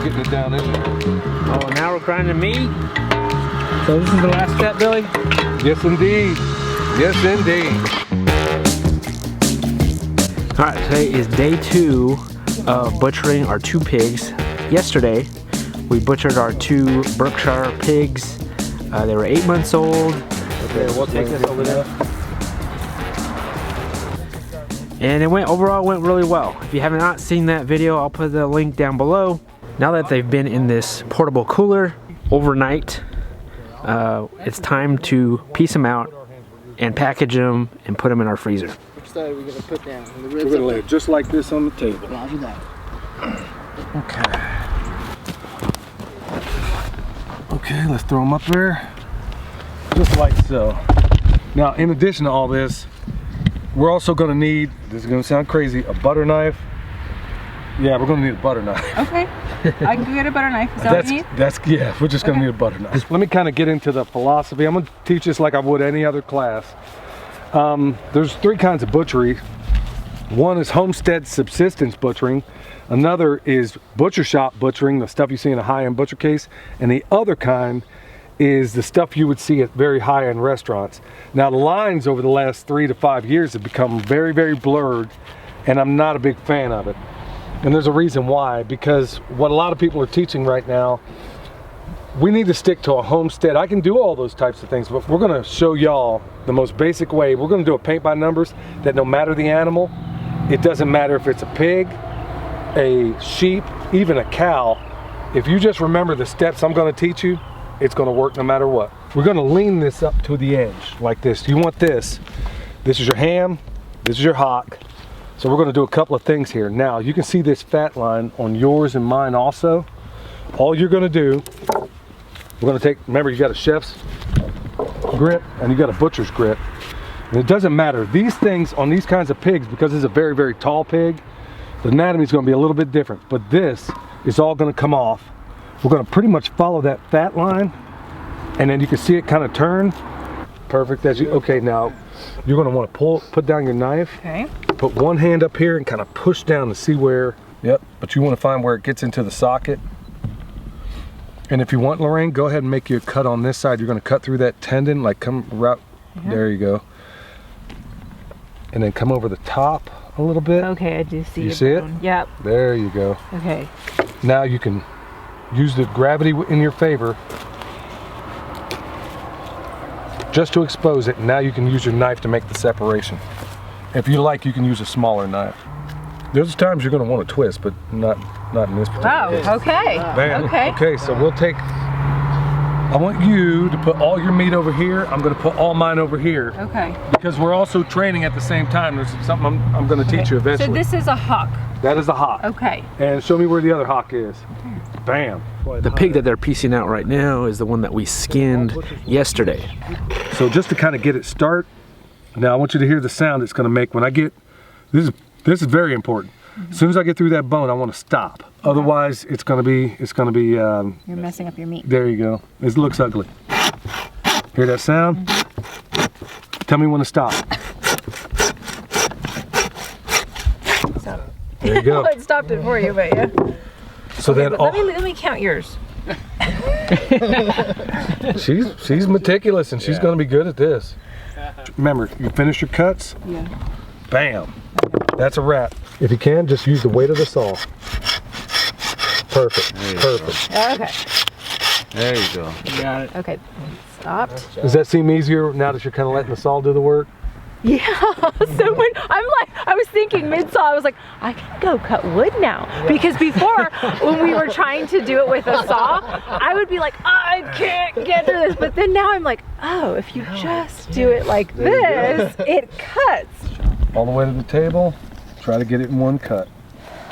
getting it down in there. Oh, now we're grinding meat. So this is the last step, Billy? Yes, indeed. Yes, indeed. All right, today is day 2 of butchering our 2 pigs. Yesterday, we butchered our 2 Berkshire pigs. They were 8 months old. Okay, we'll take this over there. And overall went really well. If you have not seen that video, I'll put the link down below. Now that they've been in this portable cooler overnight, it's time to piece them out and package them and put them in our freezer. Which side are we going to put down? The ribs. We're going to lay it just like this on the table. Roger that. Okay, let's throw them up there. Just like so. Now, in addition to all this, we're also going to need, this is going to sound crazy, a butter knife. Yeah, we're going to need a butter knife. Okay, I can go get a butter knife. Is that what you need? Yeah, we're just going to need a butter knife. Let me kind of get into the philosophy. I'm going to teach this like I would any other class. There's 3 kinds of butchery. One is homestead subsistence butchering. Another is butcher shop butchering, the stuff you see in a high-end butcher case. And the other kind is the stuff you would see at very high-end restaurants. Now, the lines over the last 3 to 5 years have become very, very blurred, and I'm not a big fan of it. And there's a reason why, because what a lot of people are teaching right now, we need to stick to a homestead. I can do all those types of things, but we're gonna show y'all the most basic way. We're gonna do a paint by numbers that no matter the animal, it doesn't matter if it's a pig, a sheep, even a cow, if you just remember the steps I'm gonna teach you, it's gonna work no matter what. We're gonna lean this up to the edge like this. You want this. This is your ham, this is your hock. So we're gonna do a couple of things here. Now, you can see this fat line on yours and mine also. All you're gonna do, we're gonna take, remember you got a chef's grip and you got a butcher's grip. And it doesn't matter. These things on these kinds of pigs, because it's a very, very tall pig, the anatomy is gonna be a little bit different, but this is all gonna come off. We're gonna pretty much follow that fat line, and then you can see it kind of turn. Perfect. Okay, now you're gonna wanna put down your knife. Okay. Put one hand up here and kind of push down to see where, yep, but you wanna find where it gets into the socket. And if you want, Lorraine, go ahead and make your cut on this side. You're gonna cut through that tendon, like come right, there you go. And then come over the top a little bit. Okay, I do see it. You see it? Yep. There you go. Okay. Now you can use the gravity in your favor just to expose it. Now you can use your knife to make the separation. If you like, you can use a smaller knife. There's times you're going to want to twist, but not in this particular case. Oh, okay. Bam. Okay. Okay, so we'll take, I want you to put all your meat over here. I'm going to put all mine over here. Okay. Because we're also training at the same time. There's something I'm going to teach you eventually. So this is a hock. That is a hock. Okay. And show me where the other hock is. Bam. The pig that they're piecing out right now is the one that we skinned yesterday. So just to kind of get it start, now I want you to hear the sound it's going to make when I get, this is very important. As soon as I get through that bone, I want to stop. Otherwise, it's going to be. You're messing up your meat. There you go. It looks ugly. Hear that sound? Tell me when to stop. So. There you go. I stopped it for you, but yeah. So Okay, then, let me count yours. she's meticulous and she's going to be good at this. Remember, you finish your cuts. Yeah. Bam. That's a wrap. If you can, just use the weight of the saw. Perfect. Perfect. Okay. There you go. You got it. Okay. Stopped. Does that seem easier now that you're kind of letting the saw do the work? Yeah. So when I was thinking mid-saw, I was like, I can go cut wood now. Because before, when we were trying to do it with a saw, I would be like, I can't get to this. But then now I'm like, oh, if you just do it like this, it cuts. All the way to the table. Try to get it in one cut.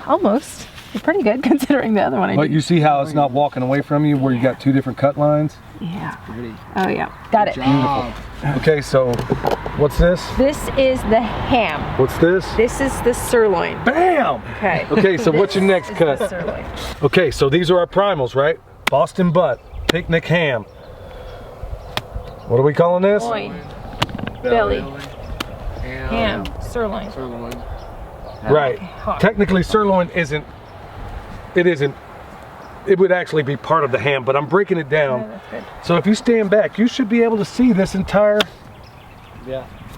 Almost. You're pretty good considering the other one I did. But you see how it's not walking away from you where you got 2 different cut lines? Yeah. Oh yeah. Got it. Beautiful. Okay, so what's this? This is the ham. What's this? This is the sirloin. Bam! Okay. Okay, so what's your next This is cut? the sirloin. Okay, so these are our primals, right? Boston butt, picnic ham. What are we calling this? Loin. Belly. Ham. Sirloin. Right. Hot. Technically, sirloin isn't it would actually be part of the ham, but I'm breaking it down. Yeah, that's good. So if you stand back, you should be able to see this entire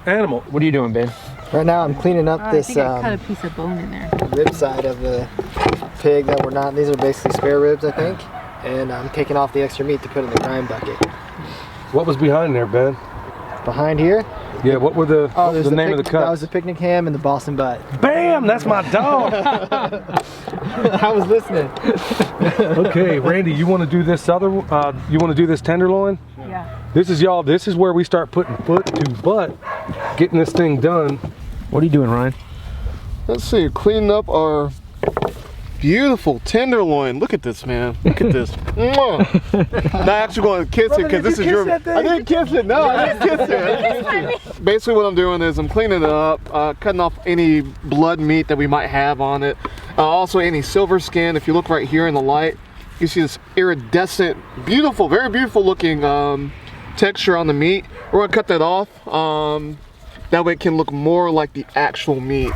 animal. What are you doing, Ben? Right now I'm cleaning up Oh, this I think I cut a piece of bone in there. rib side of the pig that we're not. These are basically spare ribs, I think. And I'm taking off the extra meat to put in the brine bucket. What was behind there, Ben? Behind here, Yeah, what were the, what was there's the name of the cut? That was the picnic ham and the Boston butt. Bam! That's my dog. I was listening. Okay, Randy, you want to do this other? You want to do this tenderloin? Yeah. This is y'all. This is where we start putting foot to butt, getting this thing done. What are you doing, Ryan? Let's see, cleaning up our beautiful tenderloin. Look at this, man. Look at this. Mwah. Not actually going to kiss it because this is your. I didn't kiss it. No, I didn't kiss it. Basically, what I'm doing is I'm cleaning it up, cutting off any blood meat that we might have on it. Also, any silver skin. If you look right here in the light, you see this iridescent, beautiful, very beautiful looking texture on the meat. We're gonna cut that off. That way it can look more like the actual meat.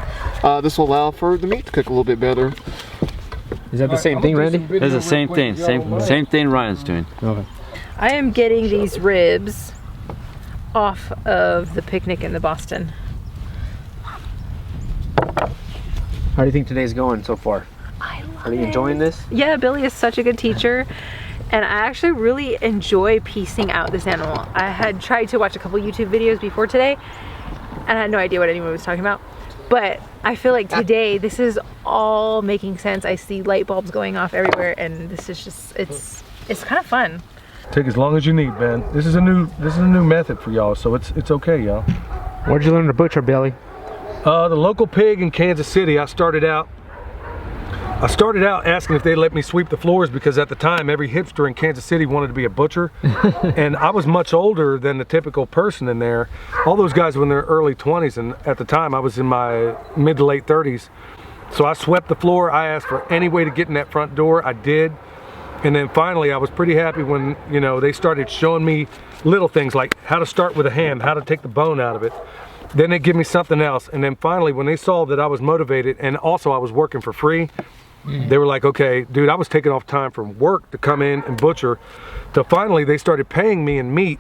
This will allow for the meat to cook a little bit better. Is that the same thing, Randy? It's the same thing. Same thing Ryan's doing. Okay. I am getting these ribs off of the picnic in the Boston. How do you think today's going so far? I love Are you enjoying this? Yeah, Billy is such a good teacher. And I actually really enjoy piecing out this animal. I had tried to watch a couple YouTube videos before today, and I had no idea what anyone was talking about. But I feel like today, this is all making sense. I see light bulbs going off everywhere, and this is just, it's kind of fun. Take as long as you need, Ben. This is a new method for y'all, so it's okay, y'all. Where'd you learn to butcher, Billy? The local pig in Kansas City. I started out asking if they'd let me sweep the floors because at the time every hipster in Kansas City wanted to be a butcher. And I was much older than the typical person in there. All those guys were in their early 20s, and at the time I was in my mid to late 30s. So I swept the floor. I asked for any way to get in that front door. I did. And then finally I was pretty happy when, you know, they started showing me little things like how to start with a ham, how to take the bone out of it. Then they give me something else. And then finally when they saw that I was motivated and also I was working for free, they were like, okay, dude, I was taking off time from work to come in and butcher. So finally they started paying me in meat,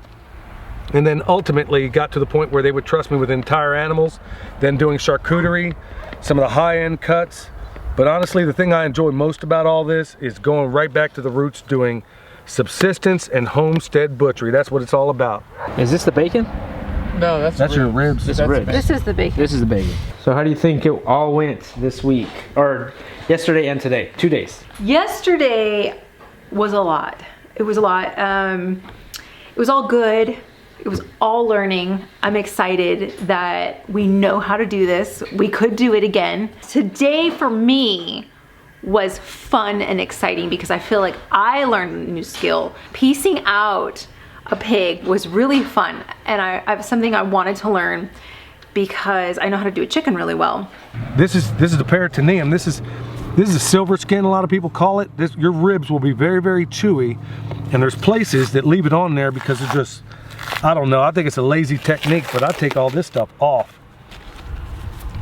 and then ultimately got to the point where they would trust me with entire animals, then doing charcuterie, some of the high-end cuts. But honestly, the thing I enjoy most about all this is going right back to the roots, doing subsistence and homestead butchery. That's what it's all about. Is this the bacon? No, that's your ribs. This is ribs. This is the bacon. This is the bacon. So how do you think it all went this week? Or yesterday and today? 2 days. Yesterday was a lot. It was a lot. It was all good. It was all learning. I'm excited that we know how to do this. We could do it again. Today for me was fun and exciting because I feel like I learned a new skill. Piecing out a pig was really fun, and I have something I wanted to learn because I know how to do a chicken really well. This is the peritoneum. This is a silver skin, a lot of people call it. Your ribs will be very, very chewy, and there's places that leave it on there because it's just, I don't know, I think it's a lazy technique, but I take all this stuff off.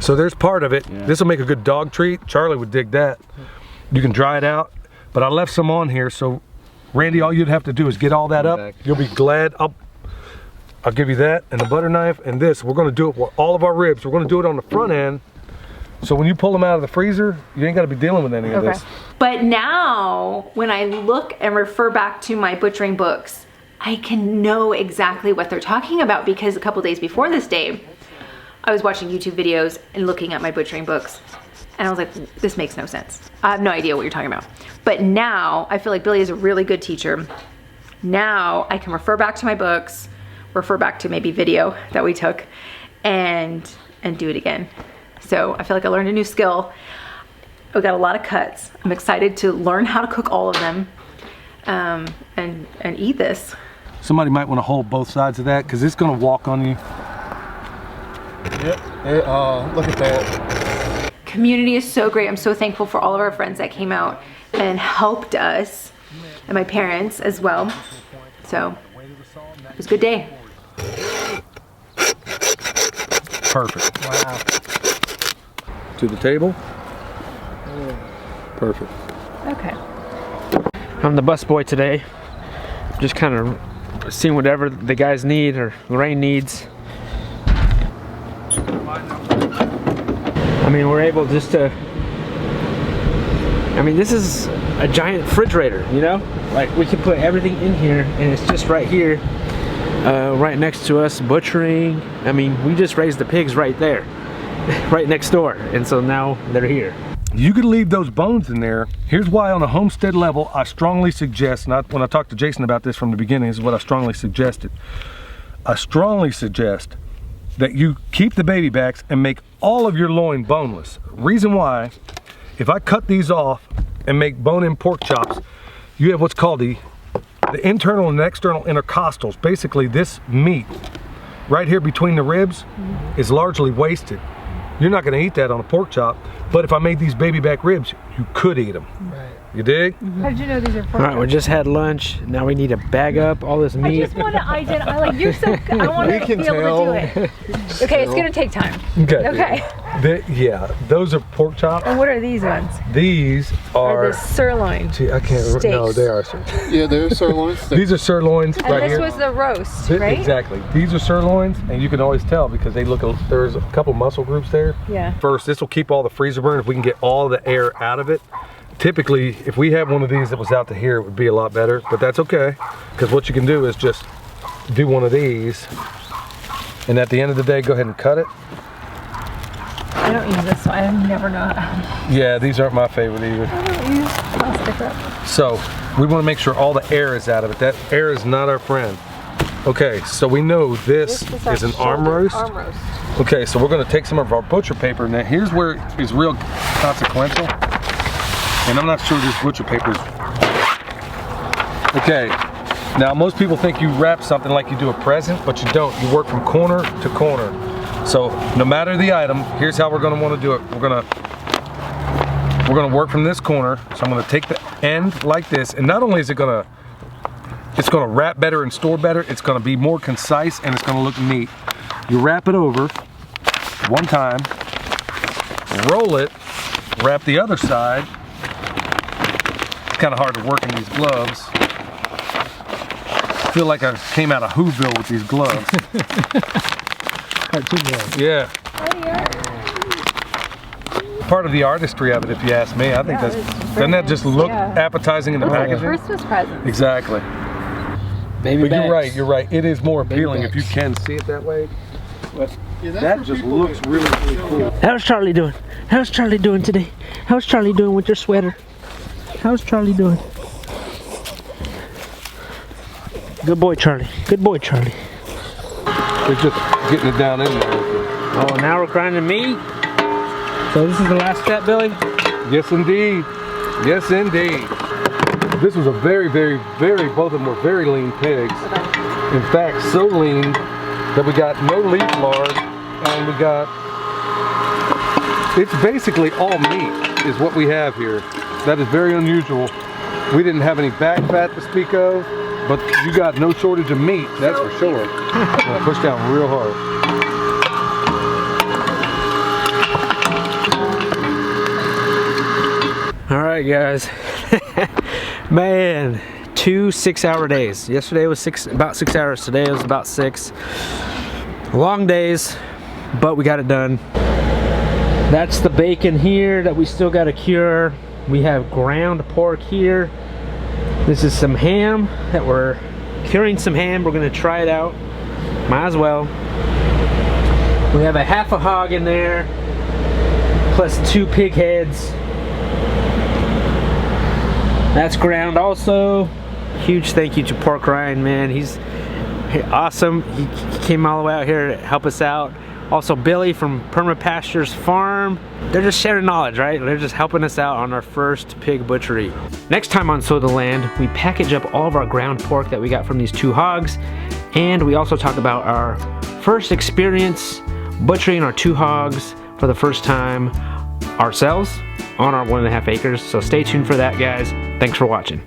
So there's part of it. Yeah. This will make a good dog treat. Charlie would dig that. You can dry it out, but I left some on here, so Randy, all you'd have to do is get all that up. You'll be glad. I'll give you that and the butter knife and this. We're gonna do it with all of our ribs. We're gonna do it on the front end. So when you pull them out of the freezer, you ain't gotta be dealing with any of this. But now, when I look and refer back to my butchering books, I can know exactly what they're talking about because a couple days before this day, I was watching YouTube videos and looking at my butchering books. And I was like, this makes no sense. I have no idea what you're talking about. But now I feel like Billy is a really good teacher. Now I can refer back to my books, refer back to maybe video that we took, and do it again. So I feel like I learned a new skill. We got a lot of cuts. I'm excited to learn how to cook all of them and eat this. Somebody might want to hold both sides of that because it's gonna walk on you. Yep. Look at that. Community is so great. I'm so thankful for all of our friends that came out and helped us, and my parents as well. So it was a good day. Perfect. wow. To the table. Perfect. Okay. I'm the bus boy today. Just kind of seeing whatever the guys need or Lorraine needs. I mean, we're able just to, I mean, this is a giant refrigerator, you know? Like, we can put everything in here, and it's just right here, right next to us, butchering. I mean, we just raised the pigs right there, right next door, and so now they're here. You could leave those bones in there. Here's why on a homestead level, I strongly suggest, when I talked to Jason about this from the beginning, this is what I strongly suggested. I strongly suggest that you keep the baby backs and make all of your loin boneless. Reason why, if I cut these off and make bone-in pork chops, you have what's called the internal and external intercostals. Basically, this meat right here between the ribs is largely wasted. You're not gonna eat that on a pork chop, but if I made these baby back ribs, you could eat them. Right. You dig? How did you know these are pork? All right, we just had lunch. Now we need to bag up all this meat. I just want to identify, like, you're so, I want to be able to do it. Okay, it's gonna take time. Okay. Okay. Yeah, those are pork chops. And what are these ones? These are the sirloin. Gee, I can't remember. No, steaks. they are. Yeah, they're sirloins. These are sirloins And right this here. was the roast, right? Exactly. These are sirloins, and you can always tell because they look. There's a couple muscle groups there. Yeah. First, this will keep all the freezer burn if we can get all the air out of it. Typically, if we had one of these that was out to here, it would be a lot better, but that's okay. Because what you can do is just do one of these, and at the end of the day, go ahead and cut it. I don't use this, so I never know. Yeah, these aren't my favorite either. I don't use plastic wrap. So, we want to make sure all the air is out of it. That air is not our friend. Okay, so we know this is an arm roast. Arm roast. Okay, so we're going to take some of our butcher paper. Now, here's where it's real consequential. And I'm not sure this butcher paper is. Okay, now most people think you wrap something like you do a present, but you don't. You work from corner to corner. So no matter the item, here's how we're gonna wanna do it. We're gonna work from this corner. So I'm gonna take the end like this, and not only is it's gonna wrap better and store better, it's gonna be more concise and it's gonna look neat. You wrap it over one time, roll it, wrap the other side. Kind of hard to work in these gloves. I feel like I came out of Whoville with these gloves. Yeah. Part of the artistry of it, if you ask me. I think doesn't that just look appetizing in the packaging? Christmas present. Exactly. Baby But backs. you're right. It is more appealing Baby if you can see it that way. But that just looks really, really cool. How's Charlie doing? How's Charlie doing today? How's Charlie doing with your sweater? How's Charlie doing? Good boy, Charlie. Good boy, Charlie. They're just getting it down in there. Oh, now we're grinding meat. So this is the last step, Billy? Yes, indeed. Yes, indeed. This was a very, both of them were very lean pigs. In fact, so lean that we got no leaf lard, and we got, it's basically all meat is what we have here. That is very unusual. We didn't have any back fat to speak of, but you got no shortage of meat, that's for sure. I'm gonna push down real hard. All right, guys. Man, 2 6-hour days. Yesterday was about 6 hours. Today was about 6. Long days, but we got it done. That's the bacon here that we still got to cure. We have ground pork here. This is some ham that we're curing some ham. We're gonna try it out. Might as well. We have a half a hog in there, plus 2 pig heads. That's ground also. Huge thank you to Pork Ryan, man. He's awesome. He came all the way out here to help us out. Also Billy from Permapastures Farm. They're just sharing knowledge, right? They're just helping us out on our first pig butchery. Next time on Sow the Land, we package up all of our ground pork that we got from these 2 hogs, and we also talk about our first experience butchering our 2 hogs for the first time ourselves on our 1.5 acres. So stay tuned for that, guys. Thanks for watching.